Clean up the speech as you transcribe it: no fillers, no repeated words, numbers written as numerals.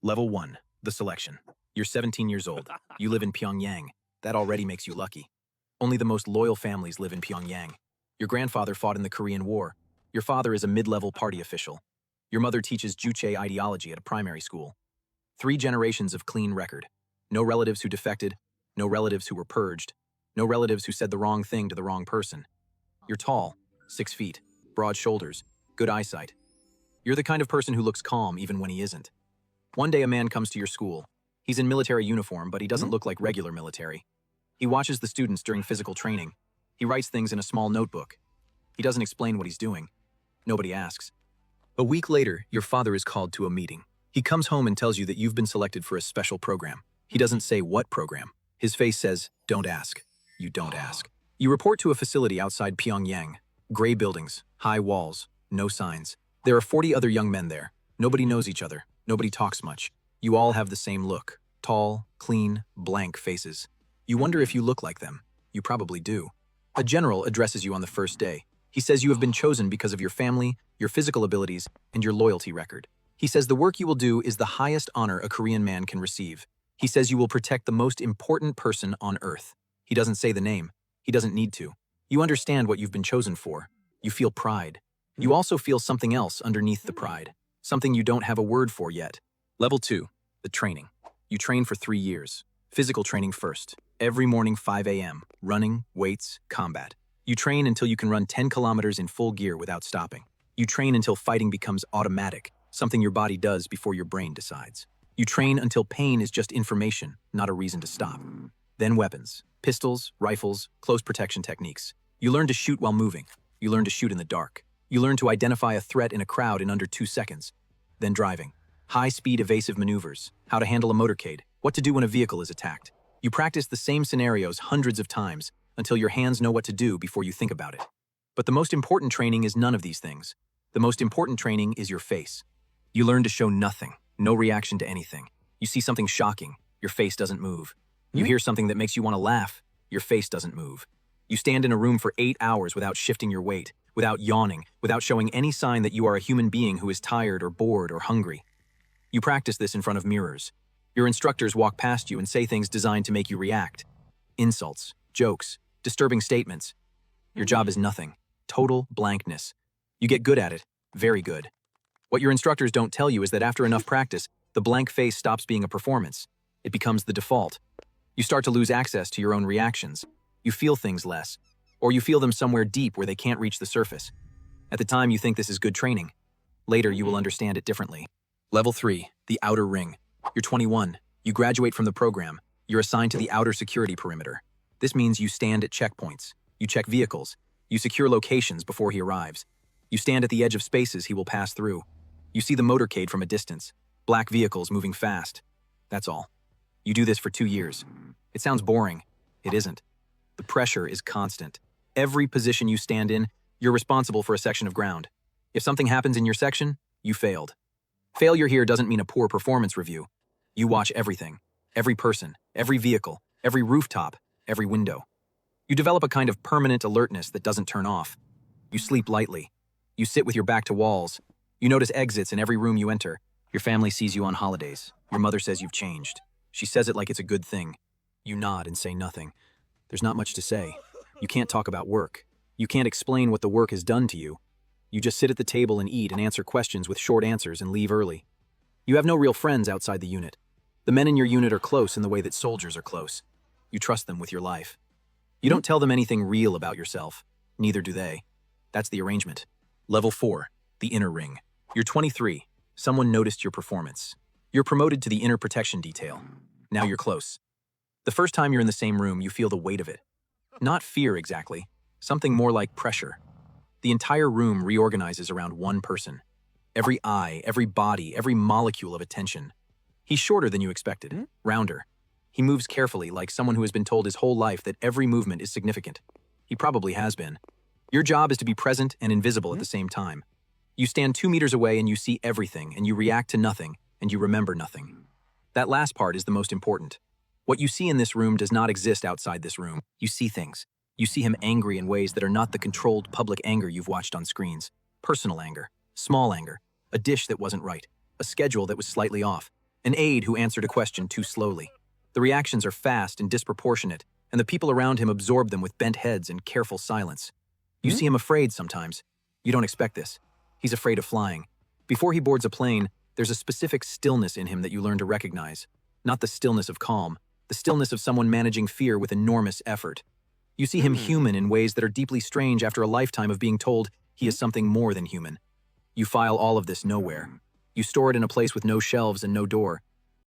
Level 1, the selection. You're 17 years old. You live in Pyongyang. That already makes you lucky. Only the most loyal families live in Pyongyang. Your grandfather fought in the Korean War. Your father is a mid-level party official. Your mother teaches Juche ideology at a primary school. 3 generations of clean record. No relatives who defected, no relatives who were purged, no relatives who said the wrong thing to the wrong person. You're tall, 6 feet, broad shoulders, good eyesight. You're the kind of person who looks calm even when he isn't. One day a man comes to your school. He's in military uniform, but he doesn't look like regular military. He watches the students during physical training. He writes things in a small notebook. He doesn't explain what he's doing. Nobody asks. A week later, your father is called to a meeting. He comes home and tells you that you've been selected for a special program. He doesn't say what program. His face says, "Don't ask." You don't ask. You report to a facility outside Pyongyang. Gray buildings, high walls, no signs. There are 40 other young men there. Nobody knows each other. Nobody talks much. You all have the same look. Tall, clean, blank faces. You wonder if you look like them. You probably do. A general addresses you on the first day. He says you have been chosen because of your family, your physical abilities, and your loyalty record. He says the work you will do is the highest honor a Korean man can receive. He says you will protect the most important person on earth. He doesn't say the name. He doesn't need to. You understand what you've been chosen for. You feel pride. You also feel something else underneath the pride. Something you don't have a word for yet. Level 2, the training. You train for 3 years. Physical training first. Every morning 5 a.m. Running, weights, combat. You train until you can run 10 kilometers in full gear without stopping. You train until fighting becomes automatic, something your body does before your brain decides. You train until pain is just information, not a reason to stop. Then weapons. Pistols, rifles, close protection techniques. You learn to shoot while moving. You learn to shoot in the dark. You learn to identify a threat in a crowd in under 2 seconds. Then driving. High-speed evasive maneuvers, how to handle a motorcade, what to do when a vehicle is attacked. You practice the same scenarios hundreds of times until your hands know what to do before you think about it. But the most important training is none of these things. The most important training is your face. You learn to show nothing, no reaction to anything. You see something shocking, your face doesn't move. You hear something that makes you want to laugh, your face doesn't move. You stand in a room for 8 hours without shifting your weight, without yawning, without showing any sign that you are a human being who is tired or bored or hungry. You practice this in front of mirrors. Your instructors walk past you and say things designed to make you react. Insults, jokes, disturbing statements. Your job is nothing. Total blankness. You get good at it. Very good. What your instructors don't tell you is that after enough practice, the blank face stops being a performance. It becomes the default. You start to lose access to your own reactions. You feel things less, or you feel them somewhere deep where they can't reach the surface. At the time, you think this is good training. Later, you will understand it differently. Level 3, the outer ring. You're 21. You graduate from the program. You're assigned to the outer security perimeter. This means you stand at checkpoints. You check vehicles. You secure locations before he arrives. You stand at the edge of spaces he will pass through. You see the motorcade from a distance. Black vehicles moving fast. That's all. You do this for 2 years. It sounds boring. It isn't. The pressure is constant. Every position you stand in, you're responsible for a section of ground. If something happens in your section, you failed. Failure here doesn't mean a poor performance review. You watch everything. Every person, every vehicle, every rooftop, every window. You develop a kind of permanent alertness that doesn't turn off. You sleep lightly. You sit with your back to walls. You notice exits in every room you enter. Your family sees you on holidays. Your mother says you've changed. She says it like it's a good thing. You nod and say nothing. There's not much to say. You can't talk about work. You can't explain what the work has done to you. You just sit at the table and eat and answer questions with short answers and leave early. You have no real friends outside the unit. The men in your unit are close in the way that soldiers are close. You trust them with your life. You don't tell them anything real about yourself. Neither do they. That's the arrangement. Level 4, the inner ring. You're 23. Someone noticed your performance. You're promoted to the inner protection detail. Now you're close. The first time you're in the same room, you feel the weight of it. Not fear exactly. Something more like pressure. The entire room reorganizes around one person. Every eye, every body, every molecule of attention. He's shorter than you expected, rounder. He moves carefully, like someone who has been told his whole life that every movement is significant. He probably has been. Your job is to be present and invisible at the same time. You stand 2 meters away and you see everything, and you react to nothing, and you remember nothing. That last part is the most important. What you see in this room does not exist outside this room. You see things. You see him angry in ways that are not the controlled public anger you've watched on screens. Personal anger, small anger, a dish that wasn't right, a schedule that was slightly off. An aide who answered a question too slowly. The reactions are fast and disproportionate, and the people around him absorb them with bent heads and careful silence. You see him afraid sometimes. You don't expect this. He's afraid of flying. Before he boards a plane, there's a specific stillness in him that you learn to recognize. Not the stillness of calm, the stillness of someone managing fear with enormous effort. You see him human in ways that are deeply strange after a lifetime of being told he is something more than human. You file all of this nowhere. You store it in a place with no shelves and no door,